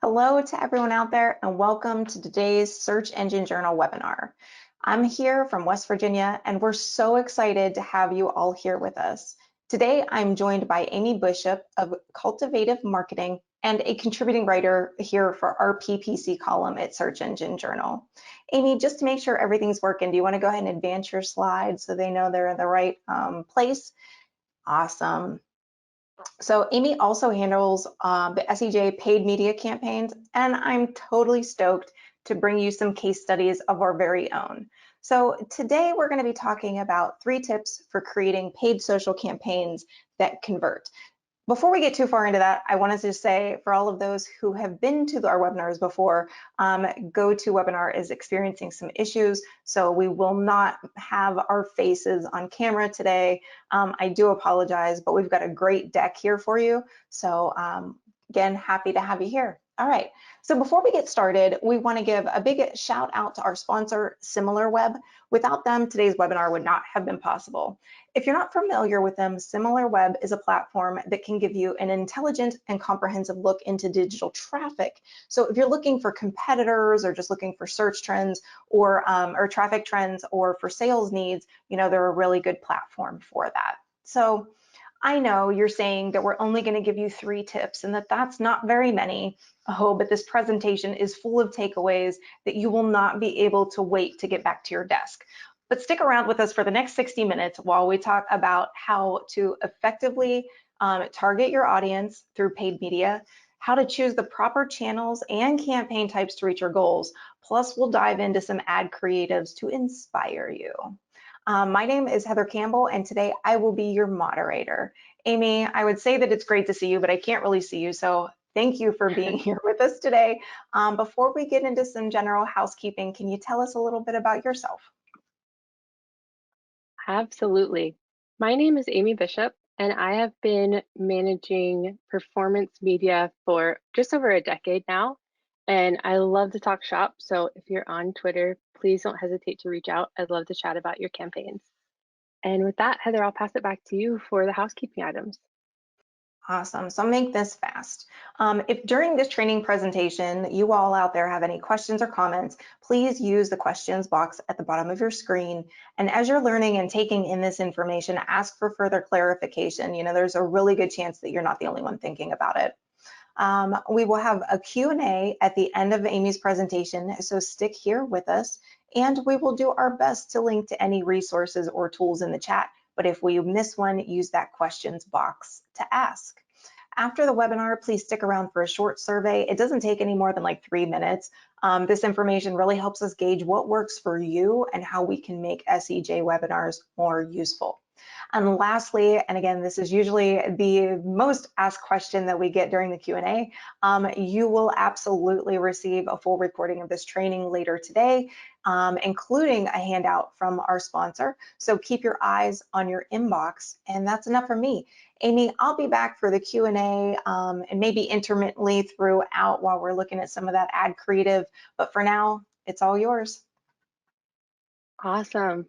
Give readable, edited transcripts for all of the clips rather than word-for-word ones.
Hello to everyone out there and welcome to today's Search Engine Journal webinar. I'm here from West Virginia and we're so excited to have you all here with us. Today I'm joined by Amy Bishop of Cultivative Marketing and a contributing writer here for our PPC column at Search Engine Journal. Amy, just to make sure everything's working, do you want to go ahead and advance your slides so they know they're in the right place? Awesome. So Amy also handles the SEJ paid media campaigns, and I'm totally stoked to bring you some case studies of our very own. So today we're going to be talking about 3 tips for creating paid social campaigns that convert. Before we get too far into that, I wanted to say for all of those who have been to our webinars before, GoToWebinar is experiencing some issues, so we will not have our faces on camera today. I do apologize, but we've got a great deck here for you. So again, happy to have you here. All right, so before we get started, we want to give a big shout out to our sponsor, SimilarWeb. Without them, today's webinar would not have been possible. If you're not familiar with them, SimilarWeb is a platform that can give you an intelligent and comprehensive look into digital traffic. So if you're looking for competitors or just looking for search trends or traffic trends or for sales needs, you know, they're a really good platform for that. So I know you're saying that we're only going to give you 3 tips and that that's not very many. Oh, but this presentation is full of takeaways that you will not be able to wait to get back to your desk. But stick around with us for the next 60 minutes while we talk about how to effectively target your audience through paid media, how to choose the proper channels and campaign types to reach your goals. Plus, we'll dive into some ad creatives to inspire you. My name is Heather Campbell, and today I will be your moderator. Amy, I would say that it's great to see you, but I can't really see you, so thank you for being here with us today. Before we get into some general housekeeping, can you tell us a little bit about yourself? Absolutely. My name is Amy Bishop, and I have been managing performance media for just over a decade now. And I love to talk shop. So if you're on Twitter, please don't hesitate to reach out. I'd love to chat about your campaigns. And with that, Heather, I'll pass it back to you for the housekeeping items. Awesome, so I'll make this fast. If during this training presentation, you all out there have any questions or comments, please use the questions box at the bottom of your screen. And as you're learning and taking in this information, ask for further clarification. You know, there's a really good chance that you're not the only one thinking about it. We will have a Q&A at the end of Amy's presentation, so stick here with us, and we will do our best to link to any resources or tools in the chat. But if we miss one, use that questions box to ask. After the webinar, please stick around for a short survey. It doesn't take any more than like 3 minutes. This information really helps us gauge what works for you and how we can make SEJ webinars more useful. And lastly, and again, this is usually the most asked question that we get during the Q&A, you will absolutely receive a full recording of this training later today, including a handout from our sponsor. So keep your eyes on your inbox, and that's enough for me. Amy, I'll be back for the Q&A and maybe intermittently throughout while we're looking at some of that ad creative, but for now, it's all yours. Awesome.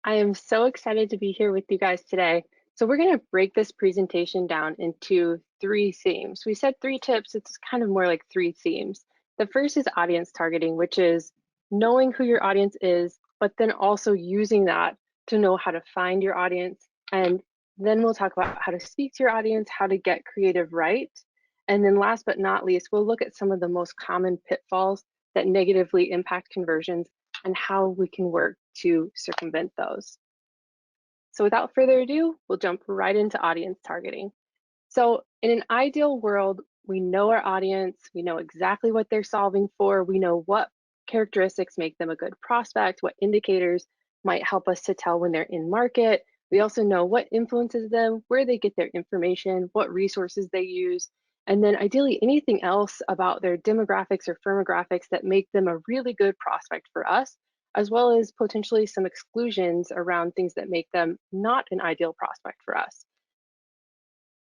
I am so excited to be here with you guys today. So we're going to break this presentation down into 3 themes. We said 3 tips, it's kind of more like 3 themes. The first is audience targeting, which is knowing who your audience is, but then also using that to know how to find your audience. And then we'll talk about how to speak to your audience, how to get creative right. And then last but not least, we'll look at some of the most common pitfalls that negatively impact conversions and how we can work to circumvent those. So without further ado, we'll jump right into audience targeting. So in an ideal world, we know our audience, we know exactly what they're solving for, we know what characteristics make them a good prospect, what indicators might help us to tell when they're in market. We also know what influences them, where they get their information, what resources they use, and then ideally anything else about their demographics or firmographics that make them a really good prospect for us, as well as potentially some exclusions around things that make them not an ideal prospect for us.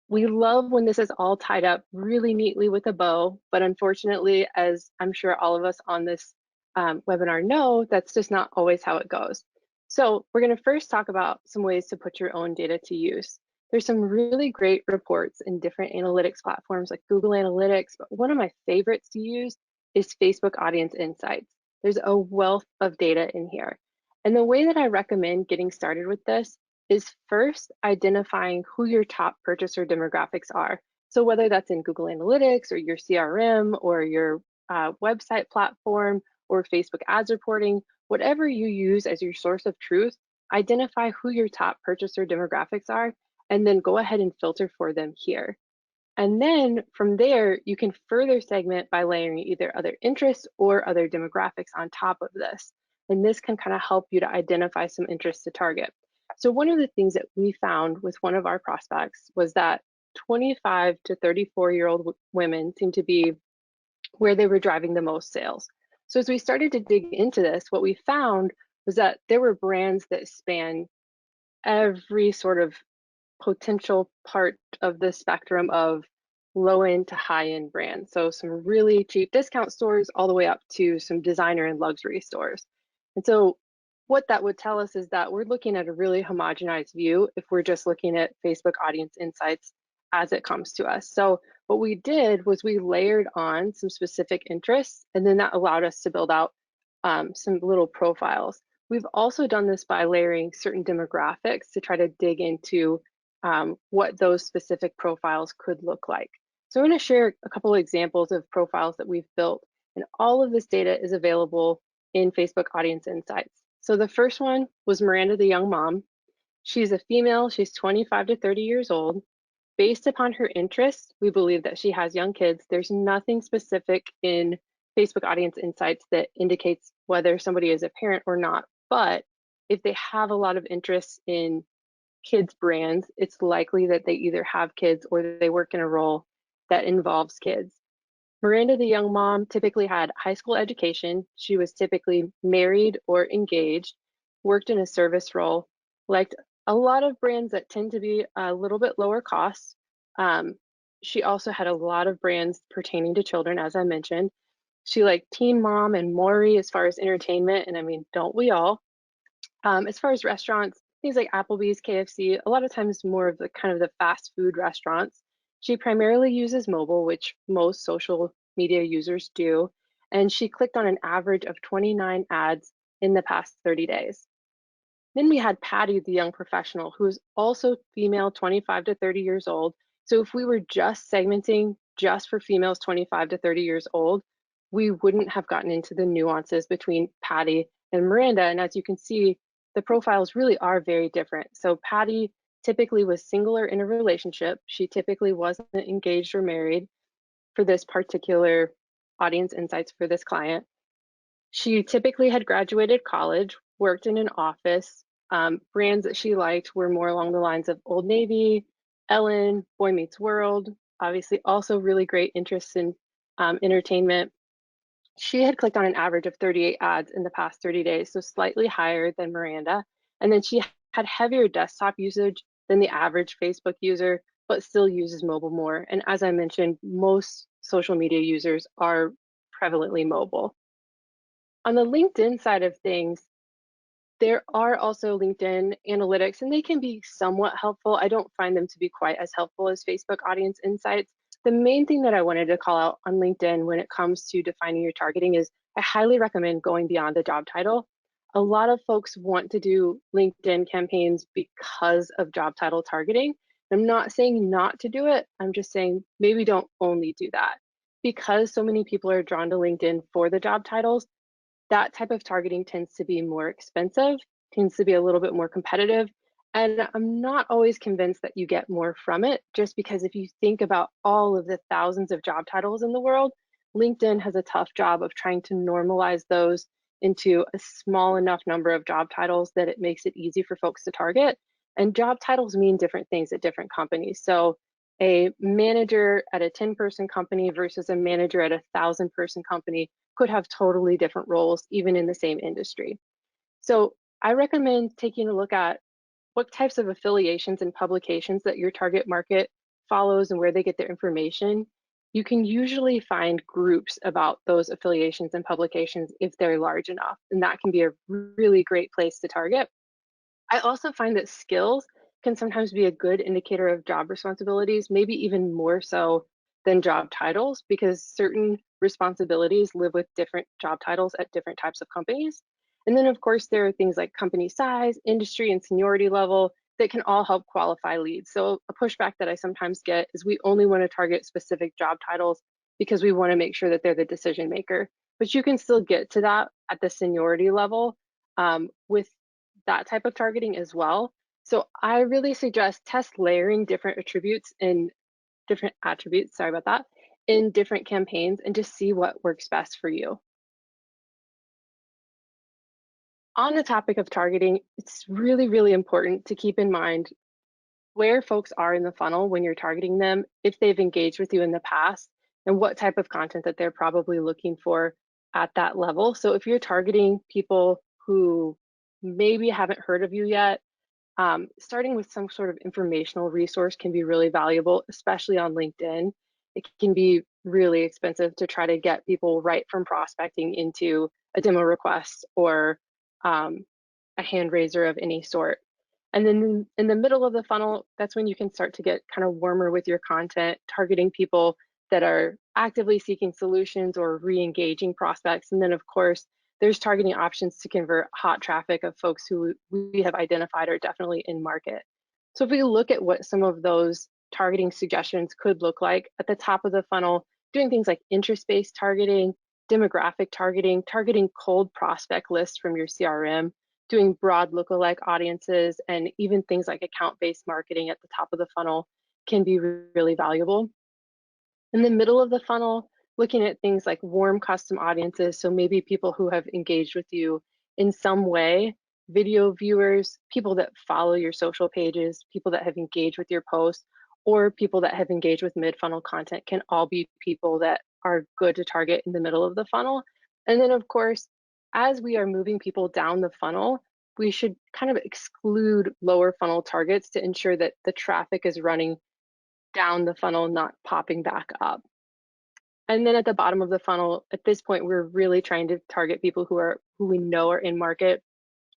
We love when this is all tied up really neatly with a bow, but unfortunately, as I'm sure all of us on this webinar know, that's just not always how it goes. So we're going to first talk about some ways to put your own data to use. There's some really great reports in different analytics platforms like Google Analytics, but one of my favorites to use is Facebook Audience Insights. There's a wealth of data in here. And the way that I recommend getting started with this is first identifying who your top purchaser demographics are. So whether that's in Google Analytics or your CRM or your website platform or Facebook ads reporting, whatever you use as your source of truth, identify who your top purchaser demographics are, and then go ahead and filter for them here. And then from there, you can further segment by layering either other interests or other demographics on top of this. And this can kind of help you to identify some interests to target. So one of the things that we found with one of our prospects was that 25 to 34-year-old women seem to be where they were driving the most sales. So as we started to dig into this, what we found was that there were brands that span every sort of potential part of the spectrum of low end to high end brands. So some really cheap discount stores all the way up to some designer and luxury stores. And so what that would tell us is that we're looking at a really homogenized view if we're just looking at Facebook Audience Insights as it comes to us. So what we did was we layered on some specific interests, and then that allowed us to build out some little profiles. We've also done this by layering certain demographics to try to dig into what those specific profiles could look like. So I'm going to share a couple of examples of profiles that we've built, and all of this data is available in Facebook Audience Insights. So the first one was Miranda the Young Mom. She's a female, she's 25 to 30 years old. Based upon her interests, we believe that she has young kids. There's nothing specific in Facebook Audience Insights that indicates whether somebody is a parent or not, but if they have a lot of interest in kids brands, it's likely that they either have kids or they work in a role that involves kids. Miranda, the young mom, typically had high school education. She was typically married or engaged, worked in a service role, liked a lot of brands that tend to be a little bit lower cost. She also had a lot of brands pertaining to children, as I mentioned. She liked Teen Mom and Maury as far as entertainment, and I mean, don't we all? As far as restaurants, things like Applebee's, KFC, a lot of times more of the kind of the fast food restaurants. She primarily uses mobile, which most social media users do, and she clicked on an average of 29 ads in the past 30 days. Then we had Patty, the young professional, who is also female, 25 to 30 years old. So if we were just segmenting just for females 25 to 30 years old, we wouldn't have gotten into the nuances between Patty and Miranda. And as you can see, the profiles really are very different. So Patty typically was single or in a relationship. She typically wasn't engaged or married for this particular audience insights for this client. She typically had graduated college, worked in an office. Brands that she liked were more along the lines of Old Navy, Ellen, Boy Meets World, obviously also really great interests in entertainment. She had clicked on an average of 38 ads in the past 30 days, so slightly higher than Miranda. And then she had heavier desktop usage than the average Facebook user, but still uses mobile more. And as I mentioned, most social media users are prevalently mobile. On the LinkedIn side of things, there are also LinkedIn analytics, and they can be somewhat helpful. I don't find them to be quite as helpful as Facebook Audience Insights. The main thing that I wanted to call out on LinkedIn when it comes to defining your targeting is I highly recommend going beyond the job title. A lot of folks want to do LinkedIn campaigns because of job title targeting. I'm not saying not to do it. I'm just saying maybe don't only do that. Because so many people are drawn to LinkedIn for the job titles, that type of targeting tends to be more expensive, tends to be a little bit more competitive. And I'm not always convinced that you get more from it, just because if you think about all of the thousands of job titles in the world, LinkedIn has a tough job of trying to normalize those into a small enough number of job titles that it makes it easy for folks to target. And job titles mean different things at different companies. So a manager at a 10-person company versus a manager at a 1,000-person company could have totally different roles, even in the same industry. So I recommend taking a look at what types of affiliations and publications that your target market follows and where they get their information. You can usually find groups about those affiliations and publications if they're large enough, and that can be a really great place to target. I also find that skills can sometimes be a good indicator of job responsibilities, maybe even more so than job titles, because certain responsibilities live with different job titles at different types of companies. And then, of course, there are things like company size, industry, and seniority level that can all help qualify leads. So a pushback that I sometimes get is we only want to target specific job titles because we want to make sure that they're the decision maker. But you can still get to that at the seniority level with that type of targeting as well. So I really suggest test layering different attributes in different attributes, sorry about that, in different campaigns and just see what works best for you. On the topic of targeting, it's really, really important to keep in mind where folks are in the funnel when you're targeting them, if they've engaged with you in the past, and what type of content that they're probably looking for at that level. So if you're targeting people who maybe haven't heard of you yet, starting with some sort of informational resource can be really valuable, especially on LinkedIn. It can be really expensive to try to get people right from prospecting into a demo request or a hand raiser of any sort. And then in the middle of the funnel, that's when you can start to get kind of warmer with your content, targeting people that are actively seeking solutions or re-engaging prospects. And then of course, there's targeting options to convert hot traffic of folks who we have identified are definitely in market. So if we look at what some of those targeting suggestions could look like at the top of the funnel, doing things like interest-based targeting, demographic targeting, targeting cold prospect lists from your CRM, doing broad lookalike audiences, and even things like account-based marketing at the top of the funnel can be really valuable. In the middle of the funnel, looking at things like warm custom audiences, so maybe people who have engaged with you in some way, video viewers, people that follow your social pages, people that have engaged with your posts, or people that have engaged with mid-funnel content can all be people that are good to target in the middle of the funnel. And then of course, as we are moving people down the funnel, we should kind of exclude lower funnel targets to ensure that the traffic is running down the funnel, not popping back up. And then at the bottom of the funnel, at this point, we're really trying to target people who we know are in market.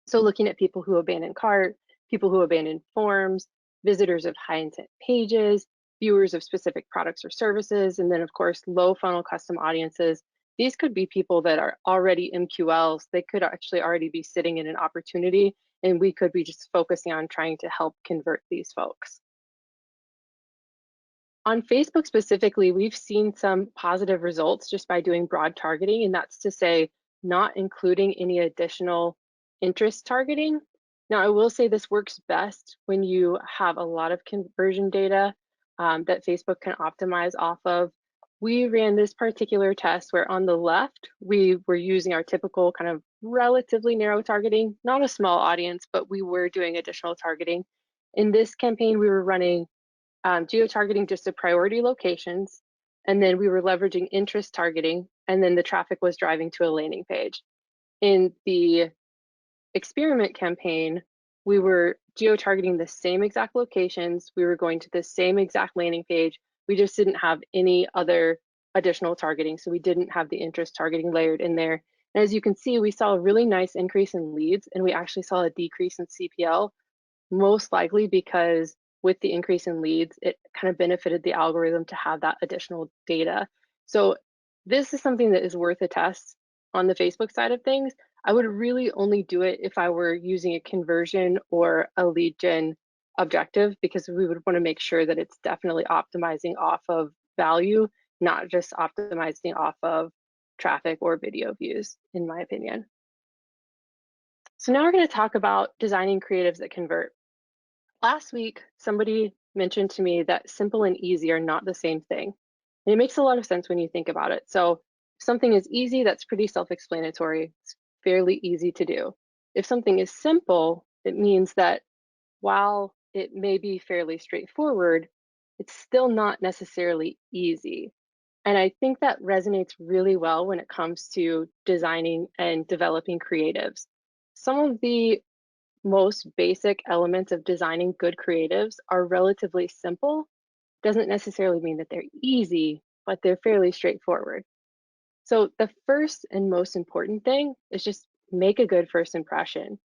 So looking at people who abandon cart, people who abandon forms, visitors of high intent pages, viewers of specific products or services, and then of course, low funnel custom audiences. These could be people that are already MQLs. They could actually already be sitting in an opportunity, and we could be just focusing on trying to help convert these folks. On Facebook specifically, we've seen some positive results just by doing broad targeting, and that's to say not including any additional interest targeting. Now, I will say this works best when you have a lot of conversion data that Facebook can optimize off of. We ran this particular test where on the left, we were using our typical kind of relatively narrow targeting, not a small audience, but we were doing additional targeting. In this campaign, we were running geo-targeting just to priority locations, and then we were leveraging interest targeting, and then the traffic was driving to a landing page. In the experiment campaign, we were geo-targeting the same exact locations, we were going to the same exact landing page, we just didn't have any other additional targeting, so we didn't have the interest targeting layered in there. And as you can see, we saw a really nice increase in leads, and we actually saw a decrease in CPL, most likely because with the increase in leads, it kind of benefited the algorithm to have that additional data. So this is something that is worth a test on the Facebook side of things. I would really only do it if I were using a conversion or a lead gen objective, because we would want to make sure that it's definitely optimizing off of value, not just optimizing off of traffic or video views, in my opinion. So now we're going to talk about designing creatives that convert. Last week, somebody mentioned to me that simple and easy are not the same thing. And it makes a lot of sense when you think about it. So if something is easy, that's pretty self-explanatory. It's fairly easy to do. If something is simple, it means that while it may be fairly straightforward, it's still not necessarily easy. And I think that resonates really well when it comes to designing and developing creatives. Some of the most basic elements of designing good creatives are relatively simple. Doesn't necessarily mean that they're easy, but they're fairly straightforward. So the first and most important thing is just make a good first impression.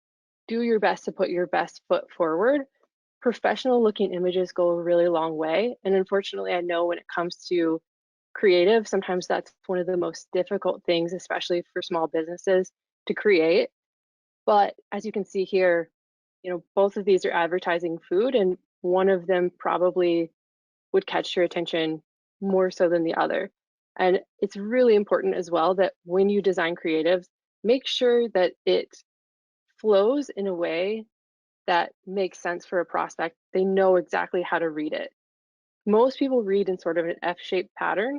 Do your best to put your best foot forward. professional looking images go a really long way. And unfortunately, I know when it comes to creative, sometimes that's one of the most difficult things, especially for small businesses to create. But as you can see here, both of these are advertising food, and one of them probably would catch your attention more so than the other. And it's really important as well that when you design creatives, make sure that it flows in a way that makes sense for a prospect. They know exactly how to read it. Most people read in sort of an F-shaped pattern.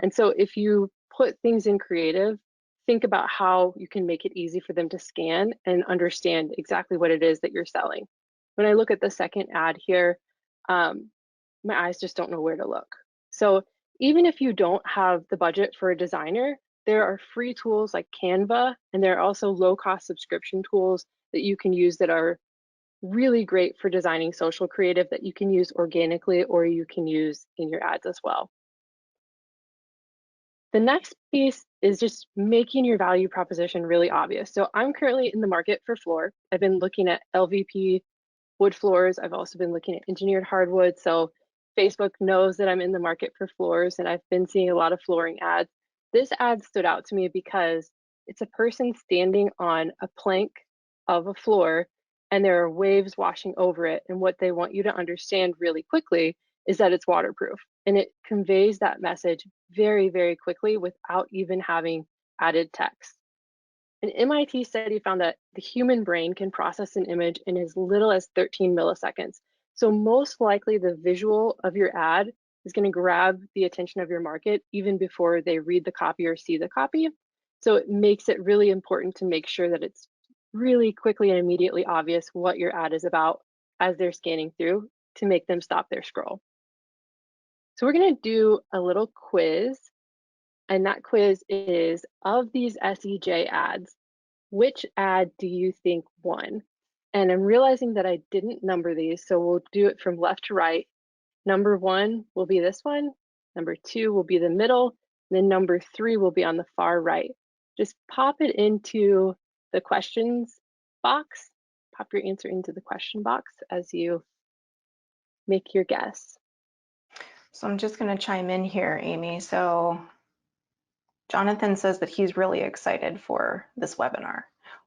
And so if you put things in creative, think about how you can make it easy for them to scan and understand exactly what it is that you're selling. When I look at the second ad here, my eyes just don't know where to look. So even if you don't have the budget for a designer, there are free tools like Canva, and there are also low-cost subscription tools that you can use that are really great for designing social creative that you can use organically or you can use in your ads as well. The next piece is just making your value proposition really obvious. So I'm currently in the market for floor. I've been looking at LVP wood floors. I've also been looking at engineered hardwood. So Facebook knows that I'm in the market for floors, and I've been seeing a lot of flooring ads. This ad stood out to me because it's a person standing on a plank of a floor and there are waves washing over it. And what they want you to understand really quickly is that it's waterproof. And it conveys that message very, very quickly without even having added text. An MIT study found that the human brain can process an image in as little as 13 milliseconds. So most likely the visual of your ad is going to grab the attention of your market even before they read the copy or see the copy. So it makes it really important to make sure that it's really quickly and immediately obvious what your ad is about as they're scanning through to make them stop their scroll. So we're going to do a little quiz, and that quiz is, of these SEJ ads, which ad do you think won? And I'm realizing that I didn't number these, so we'll do it from left to right. Number 1 will be this one, number 2 will be the middle, and then number 3 will be on the far right. Just pop it into the questions box, pop your answer into the question box as you make your guess. So I'm just going to chime in here, Amy. So Jonathan says that he's really excited for this webinar.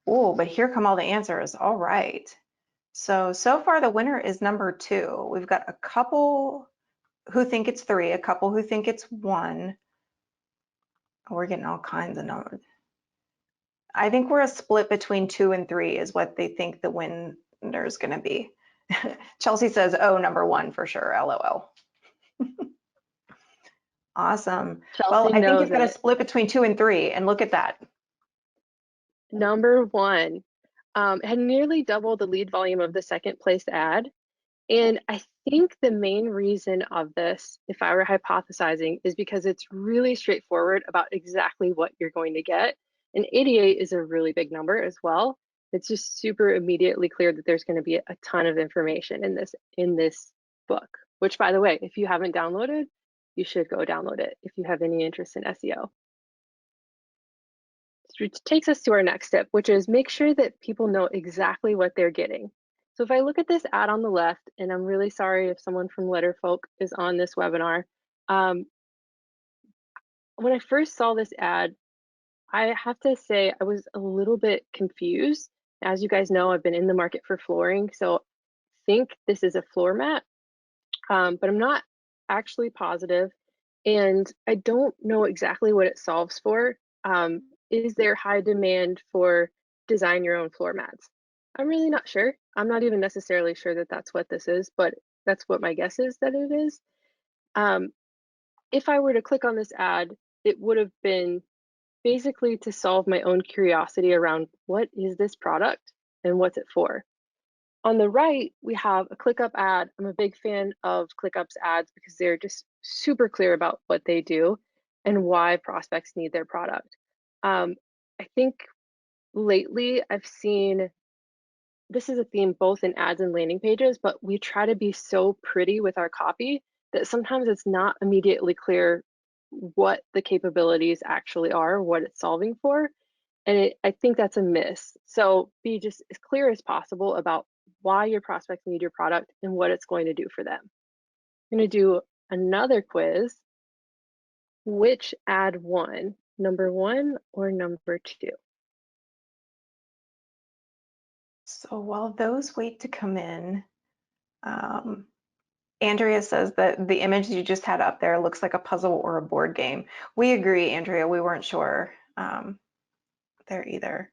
Oh, but here come all the answers. All right. So far the winner is number 2. We've got a couple who think it's 3, a couple who think it's 1. Oh, we're getting all kinds of numbers. I think we're a split between 2 and 3 is what they think the winner is going to be. Chelsea says, oh, number 1 for sure, LOL. Awesome. Well, Chelsea I think you've knows got a it. split between 2 and 3, and look at that. Number 1 had nearly double the lead volume of the second place ad. And I think the main reason of this, if I were hypothesizing, is because it's really straightforward about exactly what you're going to get. And 88 is a really big number as well. It's just super immediately clear that there's going to be a ton of information in this book, which, by the way, if you haven't downloaded, you should go download it if you have any interest in SEO. Which takes us to our next tip, which is make sure that people know exactly what they're getting. So if I look at this ad on the left, and I'm really sorry if someone from Letterfolk is on this webinar, when I first saw this ad, I have to say I was a little bit confused. As you guys know, I've been in the market for flooring, so I think this is a floor mat, but I'm not actually positive, and I don't know exactly what it solves for. Is there high demand for design your own floor mats? I'm really not sure. I'm not even necessarily sure that that's what this is, but that's what my guess is that it is. If I were to click on this ad, it would have been basically to solve my own curiosity around what is this product and what's it for. On the right, we have a ClickUp ad. I'm a big fan of ClickUp's ads because they're just super clear about what they do and why prospects need their product. I think lately I've seen this is a theme both in ads and landing pages, but we try to be so pretty with our copy that sometimes it's not immediately clear what the capabilities actually are, what it's solving for. And I think that's a miss. So be just as clear as possible about why your prospects need your product and what it's going to do for them. I'm going to do another quiz. Which ad won, number 1 or number 2? So while those wait to come in, Andrea says that the image you just had up there looks like a puzzle or a board game. We agree, Andrea. We weren't sure there either.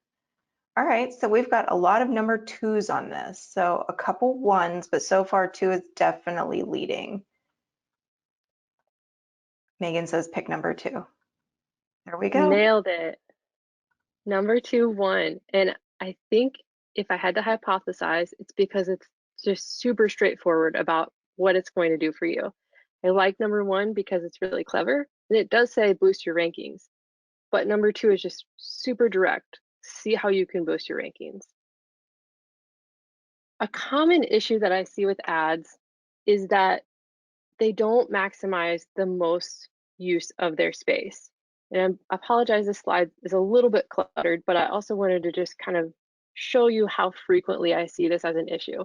All right, so we've got a lot of number 2s on this. So a couple 1s, but so far 2 is definitely leading. Megan says pick number 2. There we go. Nailed it. Number 2 won. And I think if I had to hypothesize, it's because it's just super straightforward about what it's going to do for you. I like number 1 because it's really clever, and it does say boost your rankings. But number 2 is just super direct. See how you can boost your rankings. A common issue that I see with ads is that they don't maximize the most use of their space. And I apologize, this slide is a little bit cluttered, but I also wanted to just kind of show you how frequently I see this as an issue.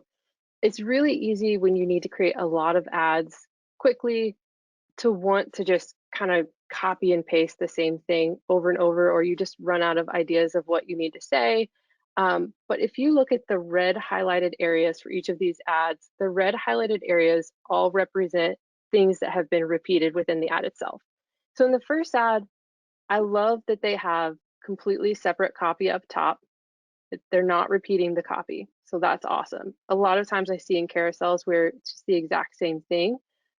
It's really easy when you need to create a lot of ads quickly to want to just kind of copy and paste the same thing over and over, or you just run out of ideas of what you need to say. But if you look at the red highlighted areas for each of these ads, the red highlighted areas all represent things that have been repeated within the ad itself. So in the first ad, I love that they have completely separate copy up top. They're not repeating the copy. So that's awesome. A lot of times I see in carousels where it's just the exact same thing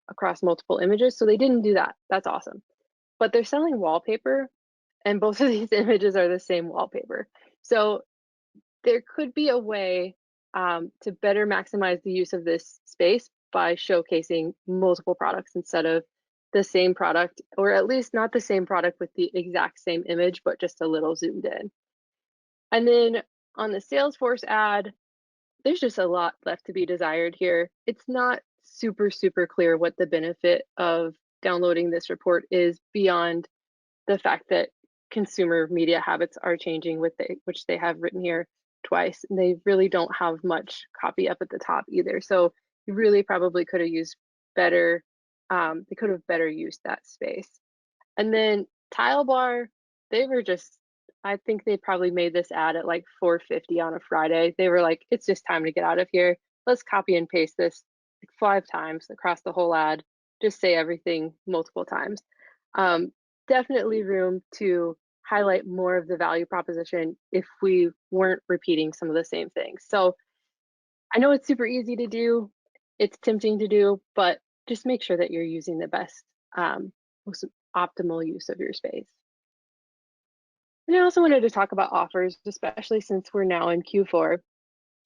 across multiple images. So they didn't do that. That's awesome. But they're selling wallpaper, and both of these images are the same wallpaper. So there could be a way to better maximize the use of this space by showcasing multiple products instead of the same product, or at least not the same product with the exact same image, but just a little zoomed in. And then on the Salesforce ad, there's just a lot left to be desired here. It's not super, super clear what the benefit of downloading this report is beyond the fact that consumer media habits are changing, which they have written here twice, and they really don't have much copy up at the top either. So you really probably could have used better, they could have better used that space. And then Tile Bar, they were just, I think they probably made this ad at like 4:50 on a Friday. They were like, it's just time to get out of here. Let's copy and paste this like 5 times across the whole ad. Just say everything multiple times. Definitely room to highlight more of the value proposition if we weren't repeating some of the same things. So I know it's super easy to do, it's tempting to do, but just make sure that you're using the best, most optimal use of your space. And I also wanted to talk about offers, especially since we're now in Q4.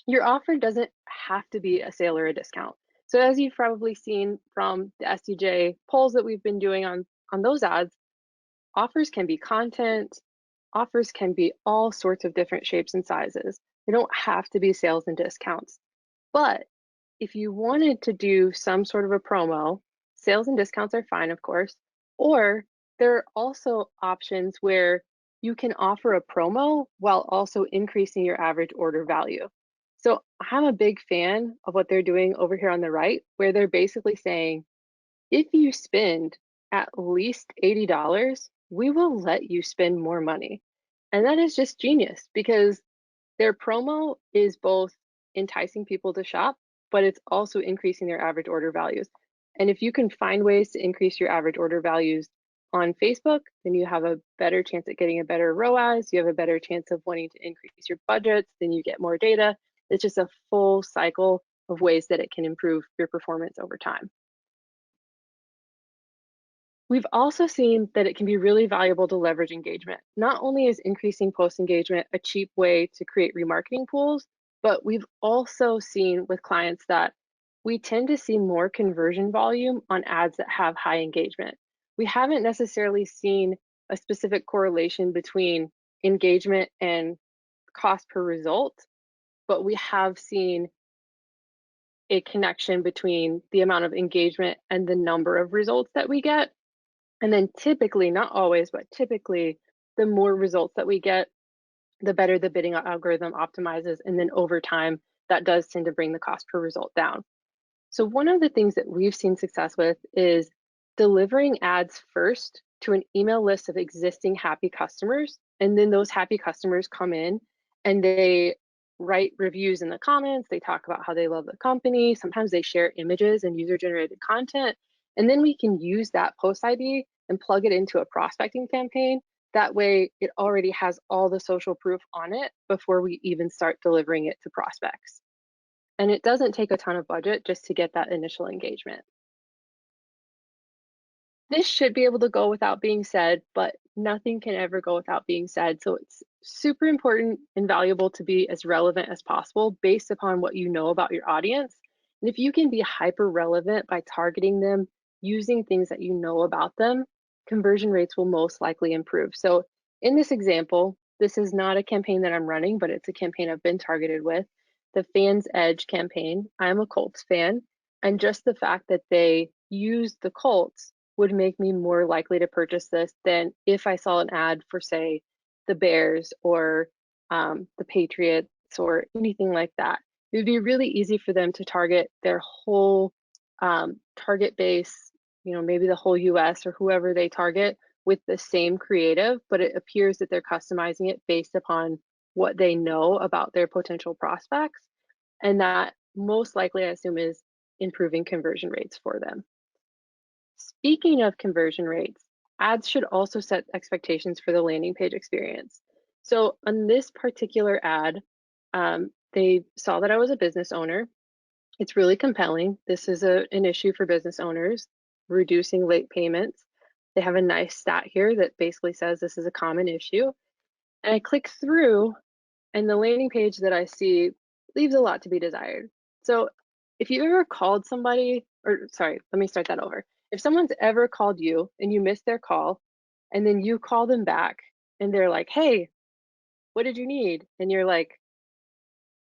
Your offer doesn't have to be a sale or a discount. So as you've probably seen from the SDJ polls that we've been doing on those ads, offers can be content, offers can be all sorts of different shapes and sizes. They don't have to be sales and discounts. But if you wanted to do some sort of a promo, sales and discounts are fine, of course, or there are also options where you can offer a promo while also increasing your average order value. So I'm a big fan of what they're doing over here on the right, where they're basically saying, if you spend at least $80, we will let you spend more money. And that is just genius because their promo is both enticing people to shop, but it's also increasing their average order values. And if you can find ways to increase your average order values on Facebook, then you have a better chance at getting a better ROAS, you have a better chance of wanting to increase your budgets, then you get more data. It's just a full cycle of ways that it can improve your performance over time. We've also seen that it can be really valuable to leverage engagement. Not only is increasing post engagement a cheap way to create remarketing pools, but we've also seen with clients that we tend to see more conversion volume on ads that have high engagement. We haven't necessarily seen a specific correlation between engagement and cost per result, but we have seen a connection between the amount of engagement and the number of results that we get. And then typically, not always, but typically, the more results that we get, the better the bidding algorithm optimizes. And then over time, that does tend to bring the cost per result down. So one of the things that we've seen success with is delivering ads first to an email list of existing happy customers. And then those happy customers come in and they write reviews in the comments. They talk about how they love the company. Sometimes they share images and user-generated content. And then we can use that post ID and plug it into a prospecting campaign. That way it already has all the social proof on it before we even start delivering it to prospects. And it doesn't take a ton of budget just to get that initial engagement. This should be able to go without being said, but nothing can ever go without being said. So it's super important and valuable to be as relevant as possible based upon what you know about your audience. And if you can be hyper relevant by targeting them using things that you know about them, conversion rates will most likely improve. So in this example, this is not a campaign that I'm running, but it's a campaign I've been targeted with, the Fans Edge campaign. I'm a Colts fan, and just the fact that they used the Colts would make me more likely to purchase this than if I saw an ad for, say, the Bears or the Patriots or anything like that. It would be really easy for them to target their whole target base, maybe the whole US or whoever they target with the same creative, but it appears that they're customizing it based upon what they know about their potential prospects. And that most likely, I assume, is improving conversion rates for them. Speaking of conversion rates, ads should also set expectations for the landing page experience. So on this particular ad, they saw that I was a business owner. It's really compelling. This is an issue for business owners, reducing late payments. They have a nice stat here that basically says this is a common issue. And I click through, and the landing page that I see leaves a lot to be desired. So if you ever called somebody, or sorry, let me start that over. If someone's ever called you and you missed their call, and then you call them back and they're like, hey, what did you need? And you're like,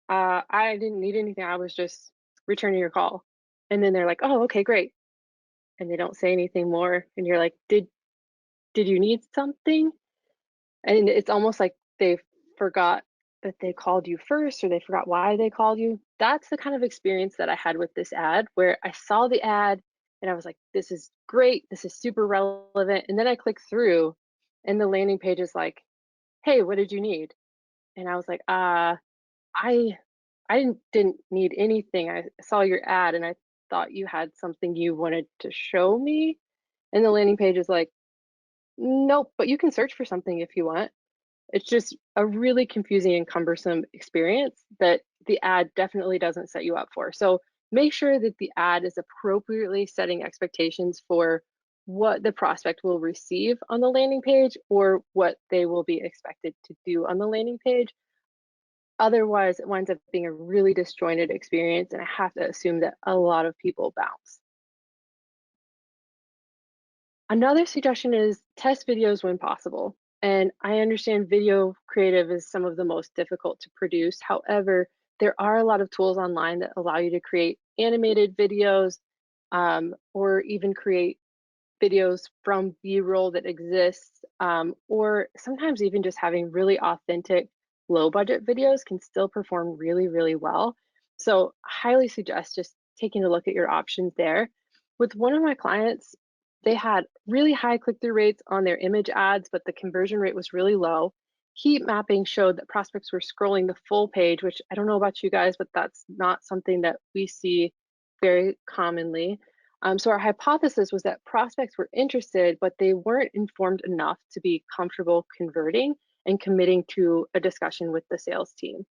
I didn't need anything. I was just returning your call. And then they're like, oh, okay, great. And they don't say anything more. And you're like, did you need something? And it's almost like they forgot that they called you first, or they forgot why they called you. That's the kind of experience that I had with this ad, where I saw the ad and I was like, this is great, this is super relevant. And then I click through and the landing page is like, hey, what did you need? And I was like, I didn't need anything. I saw your ad and I thought you had something you wanted to show me. And the landing page is like, nope, but you can search for something if you want. It's just a really confusing and cumbersome experience that the ad definitely doesn't set you up for. So make sure that the ad is appropriately setting expectations for what the prospect will receive on the landing page or what they will be expected to do on the landing page. Otherwise, it winds up being a really disjointed experience, and I have to assume that a lot of people bounce. Another suggestion is test videos when possible. And I understand video creative is some of the most difficult to produce. However, there are a lot of tools online that allow you to create animated videos or even create videos from B-roll that exists, or sometimes even just having really authentic, low budget videos can still perform really, really well. So highly suggest just taking a look at your options there. With one of my clients, they had really high click-through rates on their image ads, but the conversion rate was really low. Heat mapping showed that prospects were scrolling the full page, which I don't know about you guys, but that's not something that we see very commonly. So our hypothesis was that prospects were interested, but they weren't informed enough to be comfortable converting and committing to a discussion with the sales team.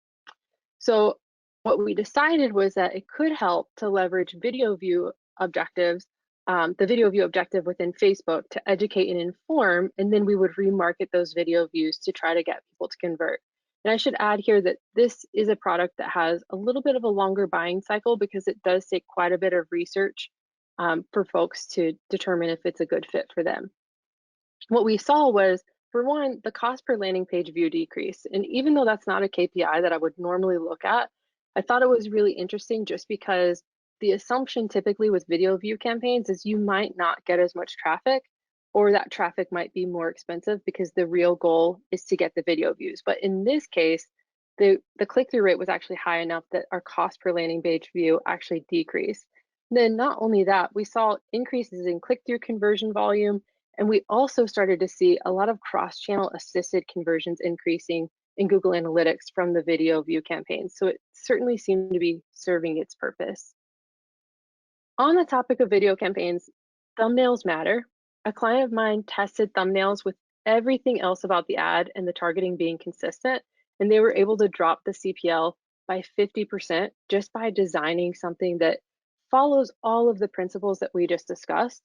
So what we decided was that it could help to leverage video view objectives, the video view objective within Facebook to educate and inform, and then we would remarket those video views to try to get people to convert. And I should add here that this is a product that has a little bit of a longer buying cycle because it does take quite a bit of research for folks to determine if it's a good fit for them. What we saw was, for one, the cost per landing page view decrease. And even though that's not a KPI that I would normally look at, I thought it was really interesting just because the assumption typically with video view campaigns is you might not get as much traffic, or that traffic might be more expensive because the real goal is to get the video views. But in this case, the click-through rate was actually high enough that our cost per landing page view actually decreased. And then not only that, we saw increases in click-through conversion volume, and we also started to see a lot of cross-channel assisted conversions increasing in Google Analytics from the video view campaigns. So it certainly seemed to be serving its purpose. On the topic of video campaigns, thumbnails matter. A client of mine tested thumbnails with everything else about the ad and the targeting being consistent, and they were able to drop the CPL by 50% just by designing something that follows all of the principles that we just discussed.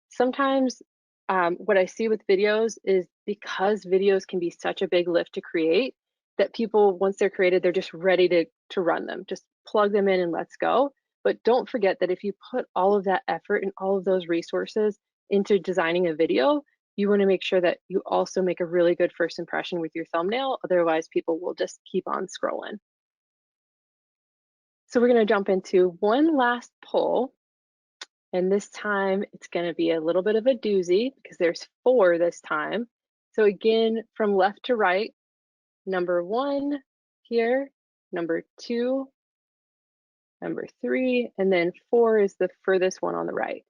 Sometimes what I see with videos is because videos can be such a big lift to create, that people, once they're created, they're just ready to run them. Just plug them in and let's go. But don't forget that if you put all of that effort and all of those resources into designing a video, you want to make sure that you also make a really good first impression with your thumbnail. Otherwise, people will just keep on scrolling. So we're going to jump into one last poll. And this time it's going to be a little bit of a doozy because there's 4 this time. So again, from left to right, number 1 here, number 2, number 3, and then 4 is the furthest one on the right.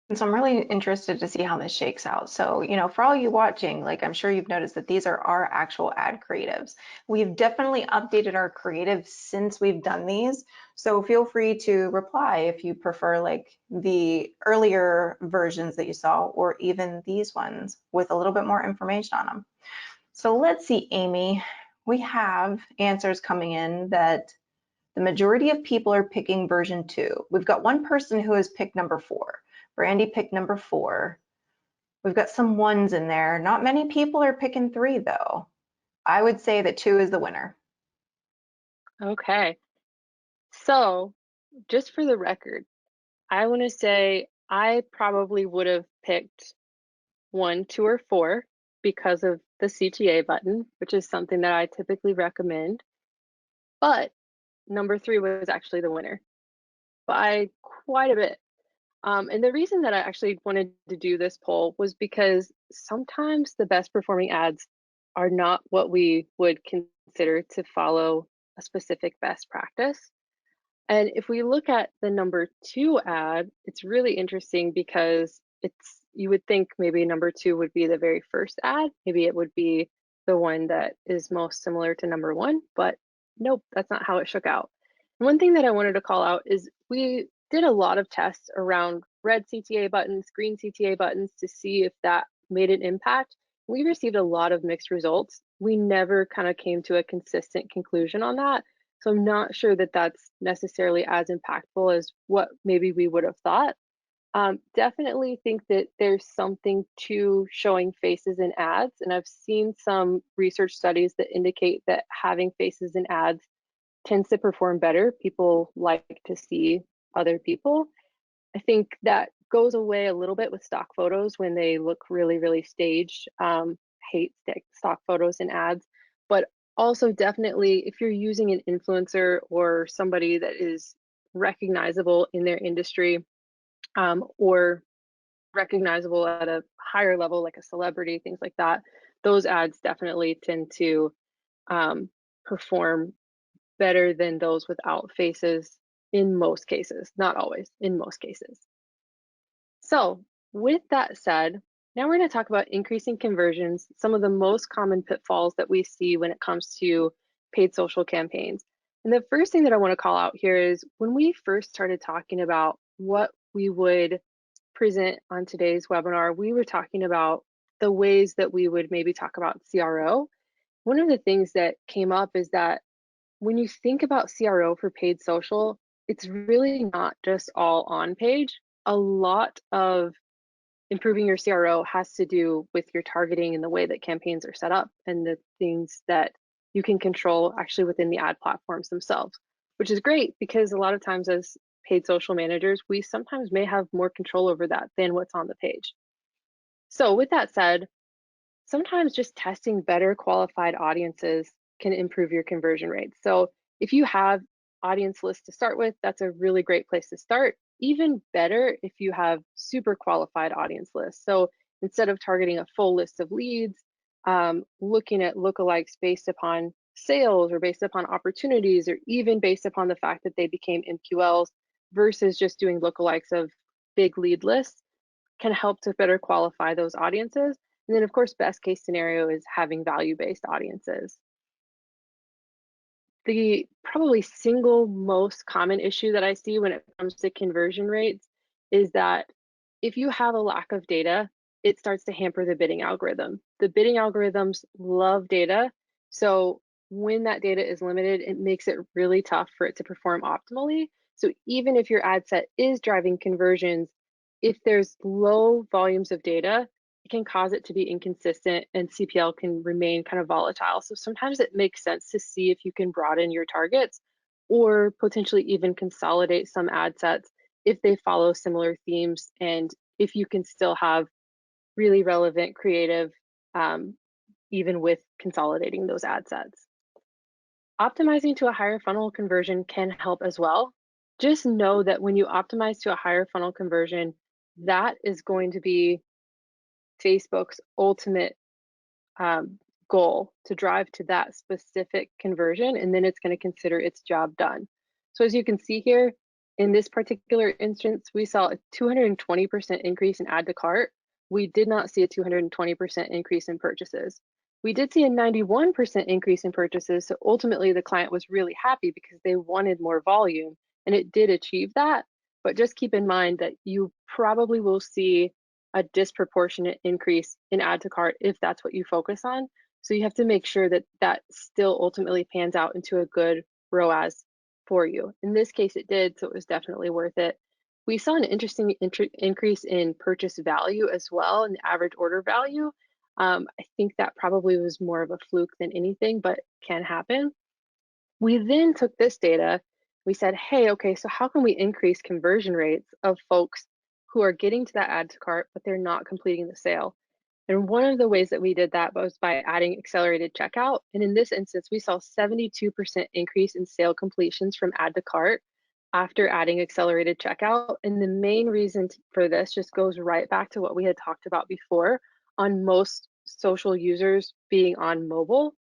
And so I'm really interested to see how this shakes out. So, for all you watching, like I'm sure you've noticed that these are our actual ad creatives. We've definitely updated our creatives since we've done these. So feel free to reply if you prefer like the earlier versions that you saw, or even these ones with a little bit more information on them. So let's see, Amy, we have answers coming in that the majority of people are picking version 2. We've got one person who has picked number 4. Brandy picked number 4. We've got some 1s in there. Not many people are picking 3 though. I would say that 2 is the winner. Okay. So just for the record, I want to say I probably would have picked 1, 2, or 4 because of the CTA button, which is something that I typically recommend. But number 3 was actually the winner by quite a bit. And the reason that I actually wanted to do this poll was because sometimes the best performing ads are not what we would consider to follow a specific best practice. And if we look at the number 2 ad, it's really interesting because you would think maybe number 2 would be the very first ad. Maybe it would be the one that is most similar to number 1, but nope, that's not how it shook out. One thing that I wanted to call out is we did a lot of tests around red CTA buttons, green CTA buttons to see if that made an impact. We received a lot of mixed results. We never kind of came to a consistent conclusion on that. So I'm not sure that that's necessarily as impactful as what maybe we would have thought. Definitely think that there's something to showing faces in ads. And I've seen some research studies that indicate that having faces in ads tends to perform better. People like to see other people. I think that goes away a little bit with stock photos when they look really, really staged. Hate stock photos in ads, but also definitely if you're using an influencer or somebody that is recognizable in their industry, or recognizable at a higher level, like a celebrity, things like that, those ads definitely tend to perform better than those without faces in most cases, not always, in most cases. So with that said, now we're going to talk about increasing conversions, some of the most common pitfalls that we see when it comes to paid social campaigns. And the first thing that I want to call out here is when we first started talking about what we would present on today's webinar, we were talking about the ways that we would maybe talk about CRO. One of the things that came up is that when you think about CRO for paid social, it's really not just all on page. A lot of improving your CRO has to do with your targeting and the way that campaigns are set up and the things that you can control actually within the ad platforms themselves, which is great because a lot of times as paid social managers, we sometimes may have more control over that than what's on the page. So with that said, sometimes just testing better qualified audiences can improve your conversion rates. So if you have audience lists to start with, that's a really great place to start. Even better if you have super qualified audience lists. So instead of targeting a full list of leads, looking at lookalikes based upon sales or based upon opportunities or even based upon the fact that they became MQLs versus just doing lookalikes of big lead lists can help to better qualify those audiences. And then of course, best case scenario is having value-based audiences. The probably single most common issue that I see when it comes to conversion rates is that if you have a lack of data, it starts to hamper the bidding algorithm. The bidding algorithms love data. So when that data is limited, it makes it really tough for it to perform optimally. So even if your ad set is driving conversions, if there's low volumes of data, it can cause it to be inconsistent and CPL can remain kind of volatile. So sometimes it makes sense to see if you can broaden your targets or potentially even consolidate some ad sets if they follow similar themes and if you can still have really relevant creative even with consolidating those ad sets. Optimizing to a higher funnel conversion can help as well. Just know that when you optimize to a higher funnel conversion, that is going to be Facebook's ultimate goal to drive to that specific conversion, and then it's going to consider its job done. So as you can see here, in this particular instance, we saw a 220% increase in add to cart. We did not see a 220% increase in purchases. We did see a 91% increase in purchases, so ultimately the client was really happy because they wanted more volume, and it did achieve that. But just keep in mind that you probably will see a disproportionate increase in add to cart if that's what you focus on. So you have to make sure that that still ultimately pans out into a good ROAS for you. In this case, it did, so it was definitely worth it. We saw an interesting increase in purchase value as well, in the average order value. I think that probably was more of a fluke than anything, but can happen. We then took this data, we said, hey, okay, so how can we increase conversion rates of folks who are getting to that add to cart, but they're not completing the sale? And one of the ways that we did that was by adding accelerated checkout. And in this instance, we saw 72% increase in sale completions from add to cart after adding accelerated checkout. And the main reason for this just goes right back to what we had talked about before on most social users being on mobile.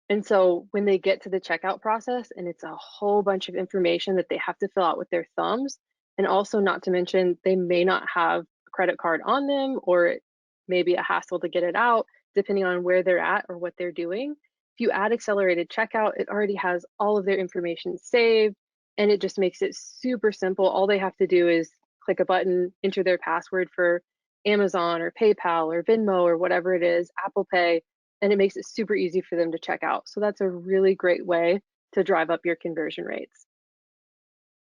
And so when they get to the checkout process and it's a whole bunch of information that they have to fill out with their thumbs, and also not to mention they may not have a credit card on them or it may be a hassle to get it out depending on where they're at or what they're doing. If you add accelerated checkout, it already has all of their information saved and it just makes it super simple. All they have to do is click a button, enter their password for Amazon or PayPal or Venmo or whatever it is, Apple Pay, and it makes it super easy for them to check out. So that's a really great way to drive up your conversion rates.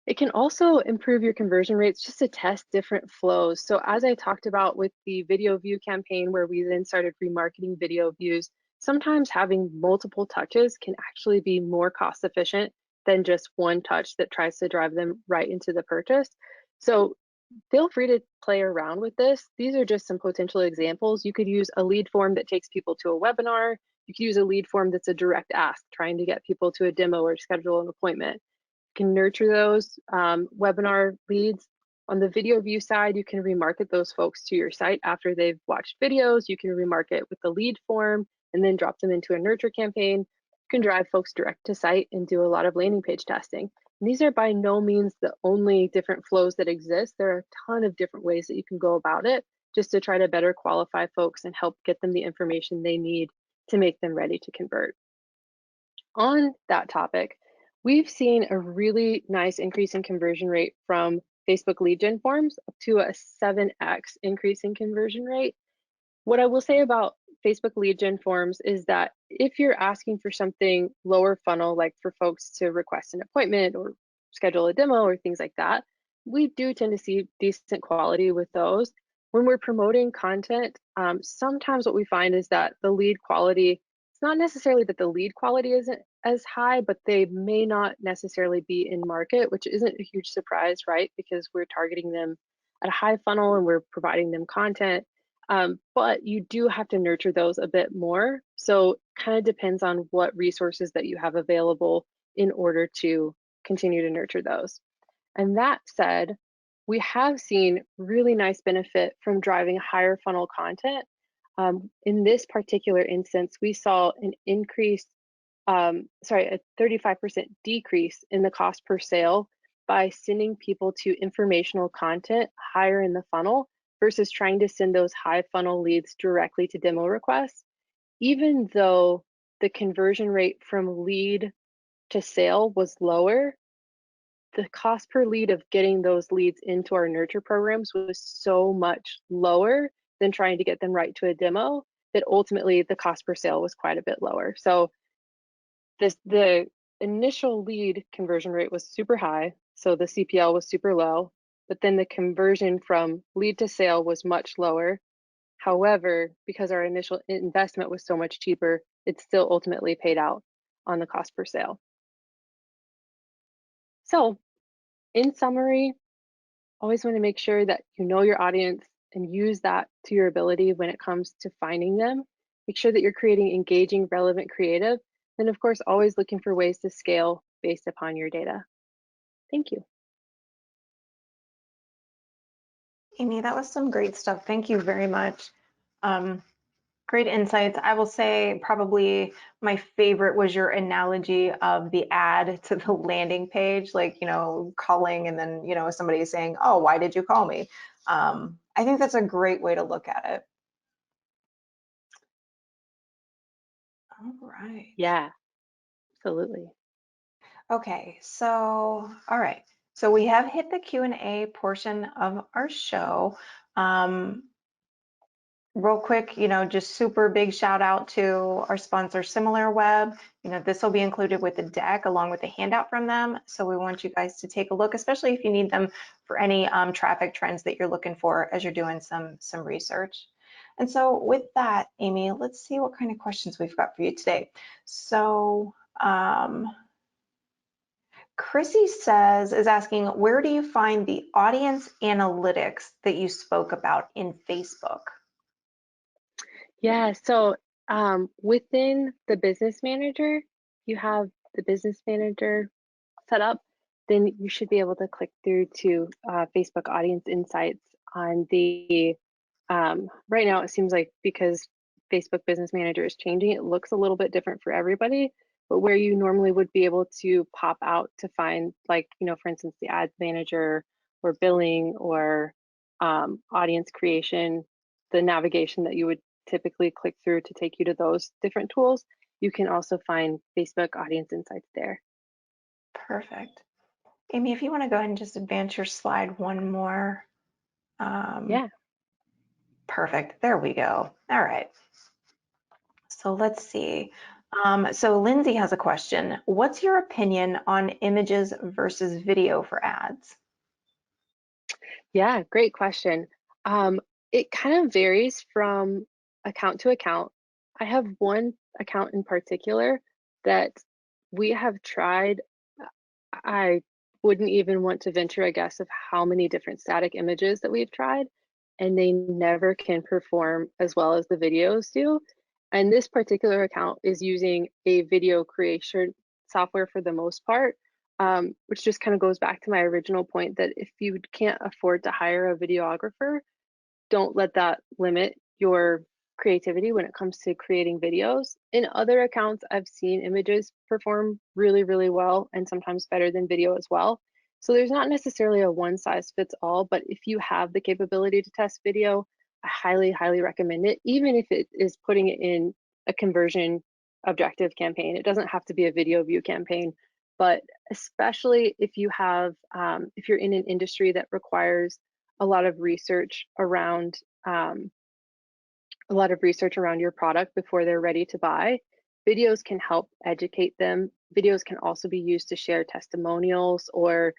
It can also improve your conversion rates just to test different flows. So as I talked about with the video view campaign where we then started remarketing video views, sometimes having multiple touches can actually be more cost efficient than just one touch that tries to drive them right into the purchase. So feel free to play around with this. These are just some potential examples. You could use a lead form that takes people to a webinar. You could use a lead form that's a direct ask, trying to get people to a demo or schedule an appointment. You can nurture those webinar leads. On the video view side, you can remarket those folks to your site after they've watched videos. You can remarket with the lead form and then drop them into a nurture campaign. You can drive folks direct to site and do a lot of landing page testing. And these are by no means the only different flows that exist. There are a ton of different ways that you can go about it just to try to better qualify folks and help get them the information they need to make them ready to convert. On that topic, we've seen a really nice increase in conversion rate from Facebook lead gen forms up to a 7x increase in conversion rate. What I will say about Facebook lead gen forms is that if you're asking for something lower funnel, like for folks to request an appointment or schedule a demo or things like that, we do tend to see decent quality with those. When we're promoting content, sometimes what we find is that the lead quality, it's not necessarily that the lead quality isn't as high, but they may not necessarily be in market, which isn't a huge surprise, right? Because we're targeting them at a high funnel and we're providing them content. But you do have to nurture those a bit more. So kind of depends on what resources that you have available in order to continue to nurture those. And that said, we have seen really nice benefit from driving higher funnel content. In this particular instance, we saw an increase a 35% decrease in the cost per sale by sending people to informational content higher in the funnel versus trying to send those high funnel leads directly to demo requests. Even though the conversion rate from lead to sale was lower, the cost per lead of getting those leads into our nurture programs was so much lower than trying to get them right to a demo that ultimately the cost per sale was quite a bit lower. So the initial lead conversion rate was super high, so the CPL was super low, but then the conversion from lead to sale was much lower. However, because our initial investment was so much cheaper, it still ultimately paid out on the cost per sale. So in summary, always want to make sure that you know your audience and use that to your ability when it comes to finding them. Make sure that you're creating engaging, relevant, creative, and of course, always looking for ways to scale based upon your data. Thank you. Amy, that was some great stuff. Thank you very much. Great insights. I will say probably my favorite was your analogy of the ad to the landing page, like, calling and then, somebody saying, oh, why did you call me? I think that's a great way to look at it. All right. Yeah, absolutely. Okay, so, all right. So we have hit the Q&A portion of our show. Real quick, just super big shout out to our sponsor, SimilarWeb. This will be included with the deck along with the handout from them. So we want you guys to take a look, especially if you need them for any traffic trends that you're looking for as you're doing some research. And so with that, Amy, let's see what kind of questions we've got for you today. So Chrissy is asking, where do you find the audience analytics that you spoke about in Facebook? Yeah, so within the business manager, you have the business manager set up, then you should be able to click through to Facebook Audience Insights on the, right now it seems like because Facebook Business Manager is changing, it looks a little bit different for everybody, but where you normally would be able to pop out to find like, for instance, the ads manager or billing or audience creation, the navigation that you would typically click through to take you to those different tools, you can also find Facebook Audience Insights there. Perfect. Amy, if you want to go ahead and just advance your slide one more. Yeah. Perfect. There we go. All right. So let's see. So Lindsay has a question. What's your opinion on images versus video for ads? Yeah, great question. It kind of varies from account to account. I have one account in particular that we have tried. I wouldn't even want to venture a guess of how many different static images that we've tried, and they never can perform as well as the videos do. And this particular account is using a video creation software for the most part, which just kind of goes back to my original point that if you can't afford to hire a videographer, don't let that limit your creativity when it comes to creating videos. In other accounts, I've seen images perform really, really well and sometimes better than video as well. So there's not necessarily a one size fits all, but if you have the capability to test video, I highly, highly recommend it, even if it is putting it in a conversion objective campaign. It doesn't have to be a video view campaign, but especially if you have, if you're in an industry that requires a lot of research around your product before they're ready to buy. Videos can help educate them. Videos can also be used to share testimonials or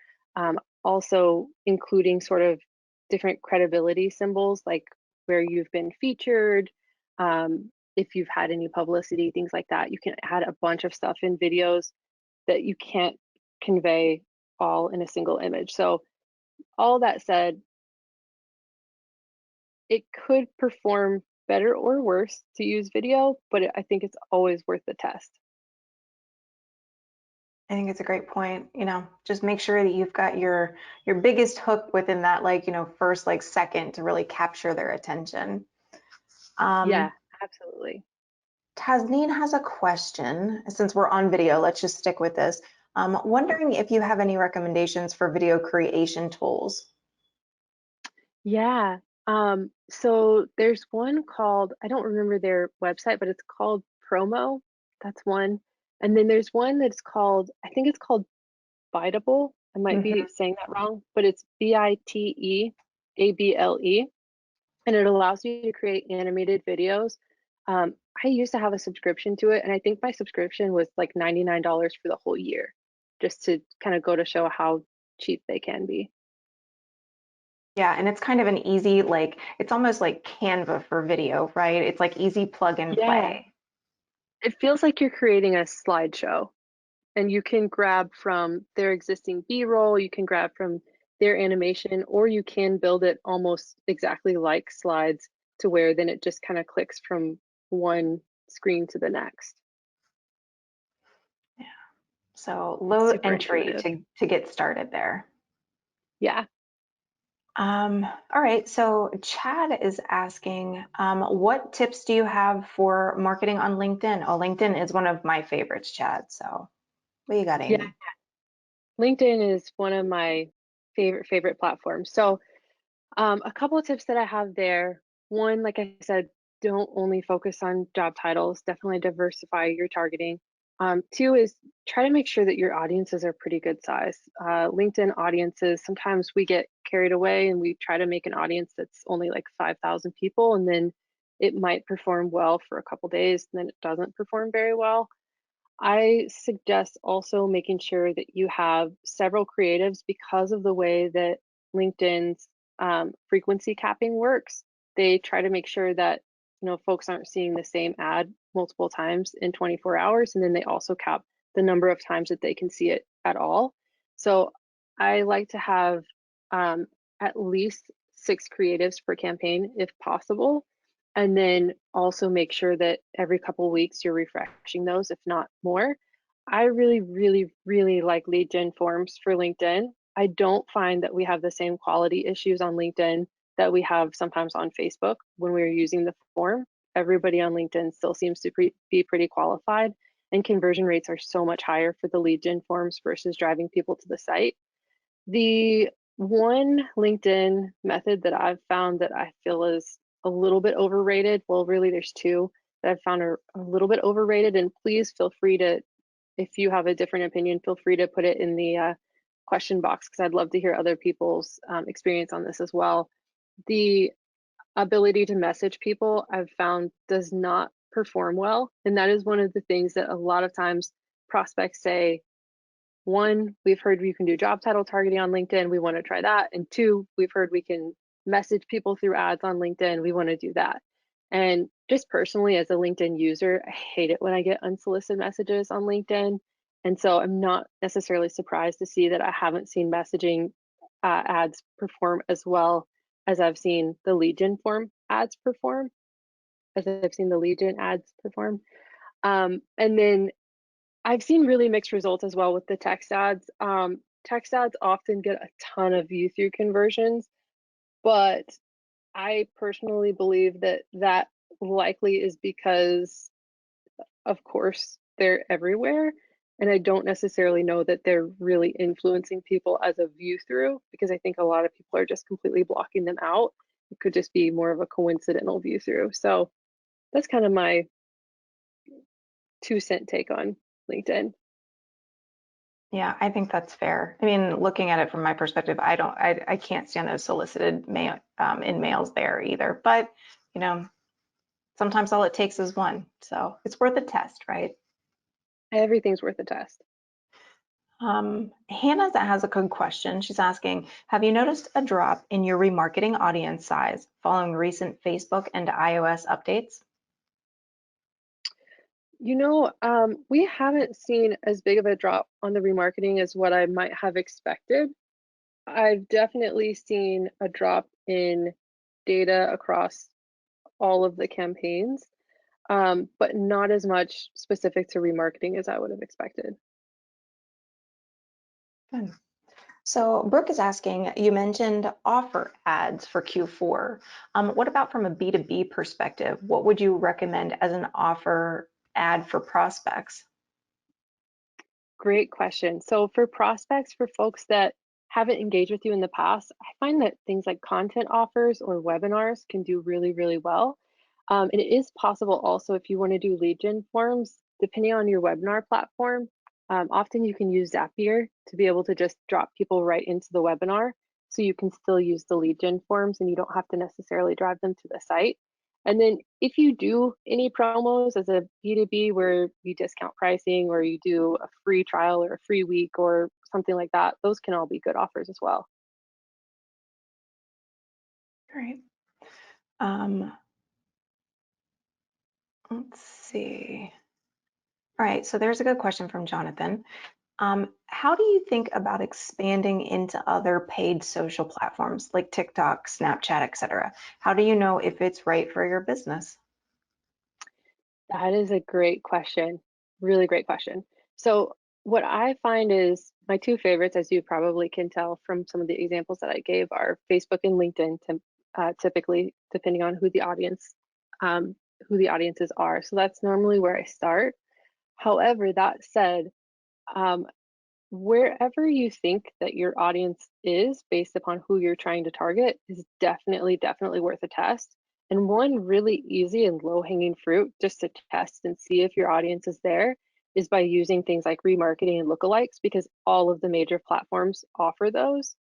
also including sort of different credibility symbols like where you've been featured, if you've had any publicity, things like that. You can add a bunch of stuff in videos that you can't convey all in a single image. So all that said, it could perform better or worse to use video, but I think it's always worth the test. I think it's a great point. Just make sure that you've got your biggest hook within that, first, second to really capture their attention. Yeah, absolutely. Tasneen has a question. Since we're on video, let's just stick with this. Wondering if you have any recommendations for video creation tools. Yeah. So there's one called, I don't remember their website, but it's called Promo. That's one. And then there's one that's called, I think it's called Biteable. I might be Mhm. saying that wrong, but it's Biteable. And it allows you to create animated videos. I used to have a subscription to it, and I think my subscription was like $99 for the whole year, just to kind of go to show how cheap they can be. Yeah, and it's kind of an easy, like, it's almost like Canva for video, right? It's like easy plug and Yeah, play. it feels like you're creating a slideshow, and you can grab from their existing B-roll, you can grab from their animation, or you can build it almost exactly like slides to where then it just kind of clicks from one screen to the next. Yeah. So low Super entry intuitive. to get started there. Yeah. All right, so Chad is asking, what tips do you have for marketing on LinkedIn? Oh, LinkedIn is one of my favorites, Chad. So what you got, Yeah. Amy? LinkedIn is one of my favorite platforms. So a couple of tips that I have there. One, like I said, don't only focus on job titles, definitely diversify your targeting. Two is try to make sure that your audiences are pretty good size. LinkedIn audiences, sometimes we get carried away and we try to make an audience that's only like 5,000 people, and then it might perform well for a couple days, and then it doesn't perform very well. I suggest also making sure that you have several creatives because of the way that LinkedIn's frequency capping works. They try to make sure that folks aren't seeing the same ad multiple times in 24 hours, and then they also cap the number of times that they can see it at all. So I like to have um, at least 6 creatives per campaign if possible, and then also make sure that every couple weeks you're refreshing those, if not more. I really like lead gen forms for LinkedIn. I don't find that we have the same quality issues on LinkedIn that we have sometimes on Facebook when we're using the form. Everybody on LinkedIn still seems to be pretty qualified, and conversion rates are so much higher for the lead gen forms versus driving people to the site. The one LinkedIn method that I've found that I feel is a little bit overrated, well, really, there's two that I've found are a little bit overrated, and please feel free to, if you have a different opinion, feel free to put it in the question box because I'd love to hear other people's experience on this as well. The ability to message people I've found does not perform well, and that is one of the things that a lot of times prospects say, one, we've heard you can do job title targeting on LinkedIn. We want to try that. And two, we've heard we can message people through ads on LinkedIn. We want to do that. And just personally, as a LinkedIn user, I hate it when I get unsolicited messages on LinkedIn. And so I'm not necessarily surprised to see that I haven't seen messaging ads perform as well as I've seen the lead gen form ads perform, as I've seen the lead gen ads perform. And then I've seen really mixed results as well with the text ads. Text ads often get a ton of view through conversions, but I personally believe that that likely is because, of course, they're everywhere. And I don't necessarily know that they're really influencing people as a view through because I think a lot of people are just completely blocking them out. It could just be more of a coincidental view through. So that's kind of my 2 cent take on LinkedIn. Yeah, I think that's fair. I mean, looking at it from my perspective, I can't stand those solicited mail, in mails there either. But, you know, sometimes all it takes is one. So it's worth a test, right? Everything's worth a test. Hannah has a good question. She's asking, have you noticed a drop in your remarketing audience size following recent Facebook and iOS updates? We haven't seen as big of a drop on the remarketing as what I might have expected. I've definitely seen a drop in data across all of the campaigns, but not as much specific to remarketing as I would have expected. Good. So Brooke is asking, you mentioned offer ads for Q4. What about from a B2B perspective? What would you recommend as an offer ad for prospects? Great question. So for prospects, for folks that haven't engaged with you in the past, I find that things like content offers or webinars can do really, really well. And it is possible also if you want to do lead gen forms, depending on your webinar platform, often you can use Zapier to be able to just drop people right into the webinar. So you can still use the lead gen forms and you don't have to necessarily drive them to the site. And then if you do any promos as a B2B where you discount pricing or you do a free trial or a free week or something like that, those can all be good offers as well. All right. Let's see. All right, so there's a good question from Jonathan. How do you think about expanding into other paid social platforms like TikTok, Snapchat, etc.? How do you know if it's right for your business? That is a great question. Really great question. So what I find is my two favorites, as you probably can tell from some of the examples that I gave, are Facebook and LinkedIn, typically depending on who the audiences are. So that's normally where I start. However, that said, um, wherever you think that your audience is based upon who you're trying to target is definitely worth a test. And one really easy and low hanging fruit just to test and see if your audience is there is by using things like remarketing and lookalikes because all of the major platforms offer those.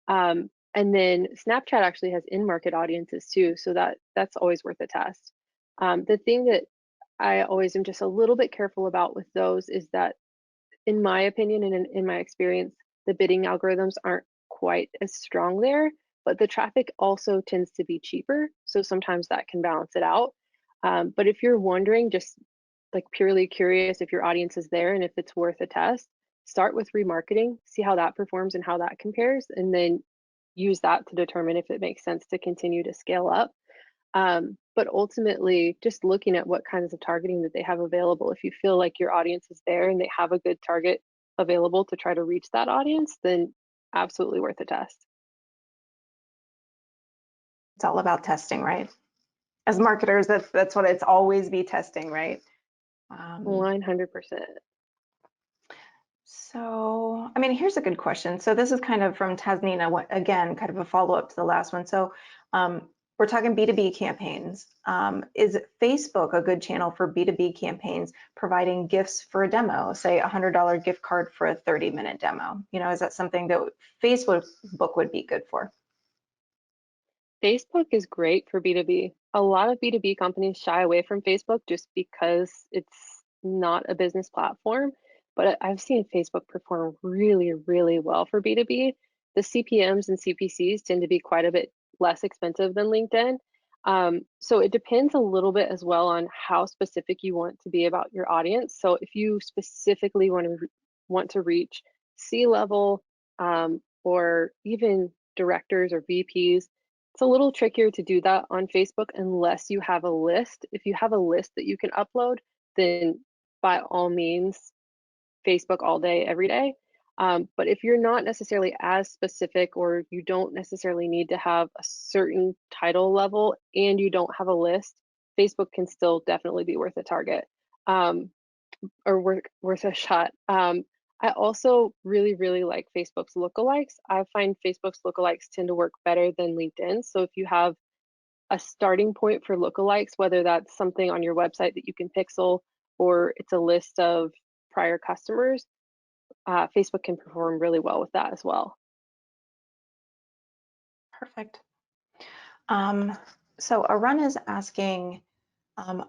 And then Snapchat actually has in-market audiences too, so that's always worth a test. The thing that I always am just a little bit careful about with those is that in my opinion and in my experience, the bidding algorithms aren't quite as strong there, but the traffic also tends to be cheaper. So sometimes that can balance it out. But if you're wondering, just like purely curious if your audience is there and if it's worth a test, start with remarketing, see how that performs and how that compares, and then use that to determine if it makes sense to continue to scale up. But ultimately, just looking at what kinds of targeting that they have available, if you feel like your audience is there and they have a good target available to try to reach that audience, then absolutely worth a test. It's all about testing, right? As marketers, that's what it's always be testing, right? 100%. So, I mean, here's a good question. So this is kind of from Tasnina, again, kind of a follow-up to the last one. So we're talking B2B campaigns. Is Facebook a good channel for B2B campaigns, providing gifts for a demo, say a $100 gift card for a 30-minute demo? You know, is that something that Facebook would be good for? Facebook is great for B2B. A lot of B2B companies shy away from Facebook just because it's not a business platform, but I've seen Facebook perform really, really well for B2B. The CPMs and CPCs tend to be quite a bit less expensive than LinkedIn. So it depends a little bit as well on how specific you want to be about your audience. So if you specifically want to reach C-level or even directors or VPs, it's a little trickier to do that on Facebook unless you have a list. If you have a list that you can upload, then by all means, Facebook all day, every day. But if you're not necessarily as specific or you don't necessarily need to have a certain title level and you don't have a list, Facebook can still definitely be worth a target or worth a shot. I also really, really like Facebook's lookalikes. I find Facebook's lookalikes tend to work better than LinkedIn. So if you have a starting point for lookalikes, whether that's something on your website that you can pixel or it's a list of prior customers, Facebook can perform really well with that as well. Perfect. So Arun is asking,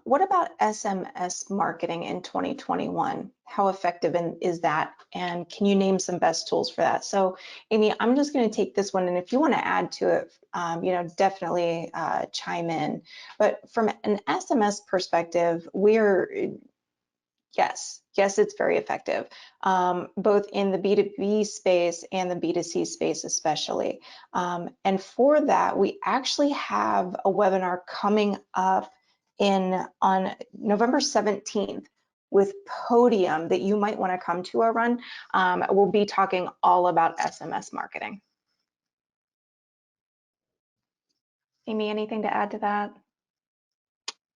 what about SMS marketing in 2021? How effective is that? And can you name some best tools for that? So Amy, I'm just going to take this one, and if you want to add to it, you know, definitely chime in. But from an SMS perspective, yes, it's very effective, both in the B2B space and the B2C space especially. And for that, we actually have a webinar coming up on November 17th with Podium that you might want to come to a run. We'll be talking all about SMS marketing. Amy, anything to add to that?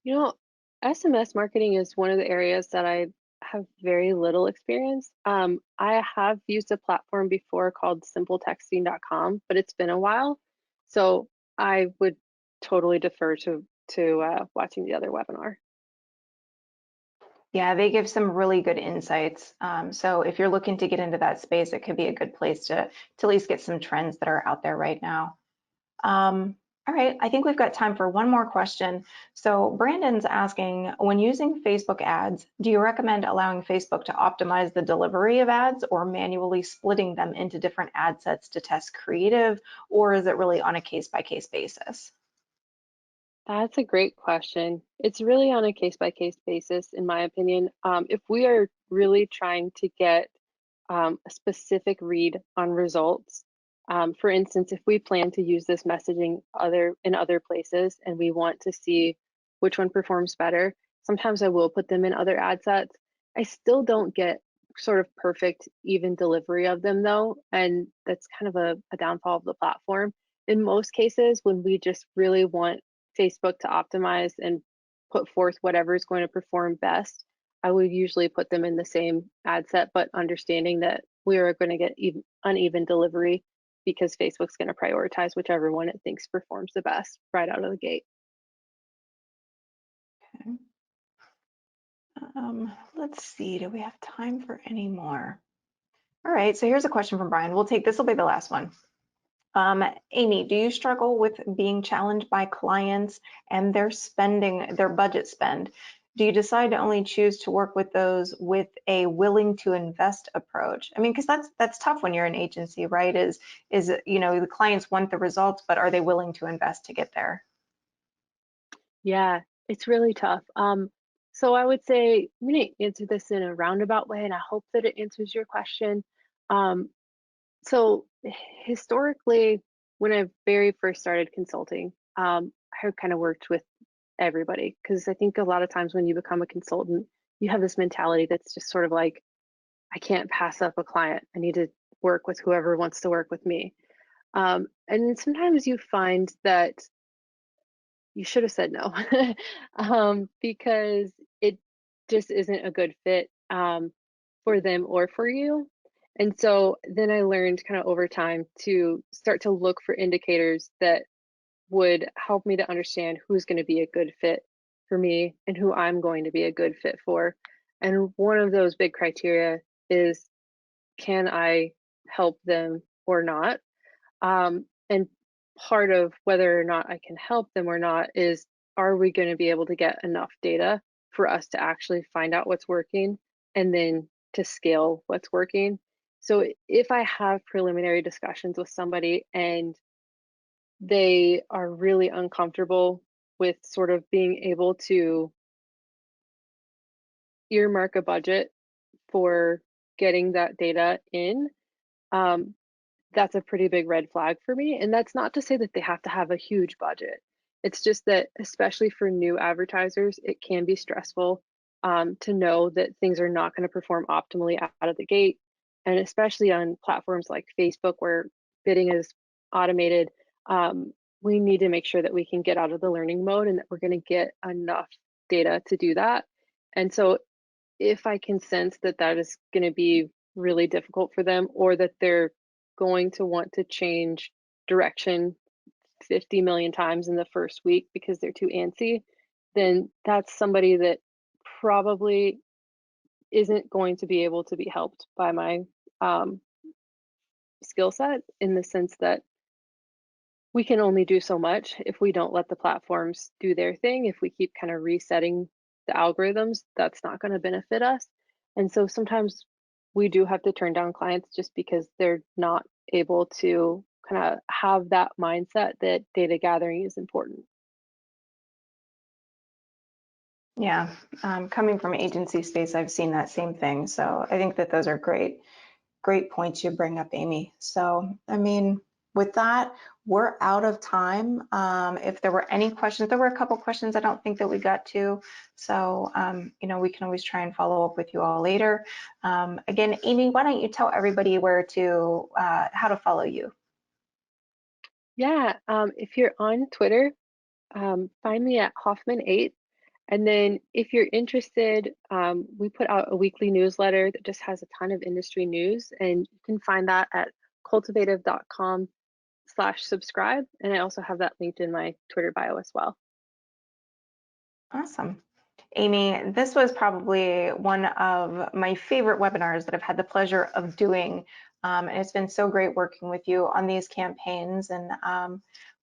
You know, SMS marketing is one of the areas that I have very little experience. I have used a platform before called simpletexting.com, but it's been a while. So I would totally defer to watching the other webinar. Yeah, they give some really good insights. So if you're looking to get into that space, it could be a good place to at least get some trends that are out there right now. All right, I think we've got time for one more question. So Brandon's asking, when using Facebook ads, do you recommend allowing Facebook to optimize the delivery of ads or manually splitting them into different ad sets to test creative, or is it really on a case-by-case basis? That's a great question. It's really on a case-by-case basis, in my opinion. If we are really trying to get a specific read on results, for instance, if we plan to use this messaging in other places and we want to see which one performs better, sometimes I will put them in other ad sets. I still don't get sort of perfect, even delivery of them though, and that's kind of a downfall of the platform. In most cases, when we just really want Facebook to optimize and put forth whatever is going to perform best, I would usually put them in the same ad set, but understanding that we are going to get uneven delivery because Facebook's going to prioritize whichever one it thinks performs the best right out of the gate. Okay. Let's see, do we have time for any more? All right, so here's a question from Brian. This will be the last one. Amy, do you struggle with being challenged by clients and their budget spend? Do you decide to only choose to work with those with a willing to invest approach? I mean, because that's tough when you're an agency, right? The clients want the results, but are they willing to invest to get there? Yeah, it's really tough. So I would say I'm going to answer this in a roundabout way, and I hope that it answers your question. Um, So historically, when I very first started consulting, I kind of worked with everybody because I think a lot of times when you become a consultant, you have this mentality that's just sort of like, I can't pass up a client. I need to work with whoever wants to work with me. And sometimes you find that you should have said no because it just isn't a good fit for them or for you. And so then I learned kind of over time to start to look for indicators that would help me to understand who's going to be a good fit for me and who I'm going to be a good fit for. And one of those big criteria is, can I help them or not? And part of whether or not I can help them or not is, are we going to be able to get enough data for us to actually find out what's working and then to scale what's working? So if I have preliminary discussions with somebody and they are really uncomfortable with sort of being able to earmark a budget for getting that data in, um, that's a pretty big red flag for me. And that's not to say that they have to have a huge budget. It's just that, especially for new advertisers, it can be stressful to know that things are not going to perform optimally out of the gate. And especially on platforms like Facebook, where bidding is automated, we need to make sure that we can get out of the learning mode and that we're going to get enough data to do that. And so, if I can sense that that is going to be really difficult for them, or that they're going to want to change direction 50 million times in the first week because they're too antsy, then that's somebody that probably isn't going to be able to be helped by my um, skill set, in the sense that we can only do so much if we don't let the platforms do their thing. If we keep kind of resetting the algorithms, that's not going to benefit us. And so sometimes we do have to turn down clients just because they're not able to kind of have that mindset that data gathering is important. Yeah, coming from agency space, I've seen that same thing. So I think that those are great points you bring up, Amy. So, I mean, with that, we're out of time. If there were any questions, there were a couple questions I don't think that we got to. So, we can always try and follow up with you all later. Again, Amy, why don't you tell everybody how to follow you? Yeah, if you're on Twitter, find me at Hoffman8. And then if you're interested, we put out a weekly newsletter that just has a ton of industry news, and you can find that at cultivative.com/subscribe. And I also have that linked in my Twitter bio as well. Awesome. Amy, this was probably one of my favorite webinars that I've had the pleasure of doing. And it's been so great working with you on these campaigns. And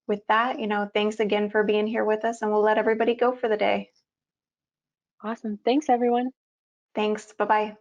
with that, thanks again for being here with us, and we'll let everybody go for the day. Awesome. Thanks, everyone. Thanks. Bye-bye.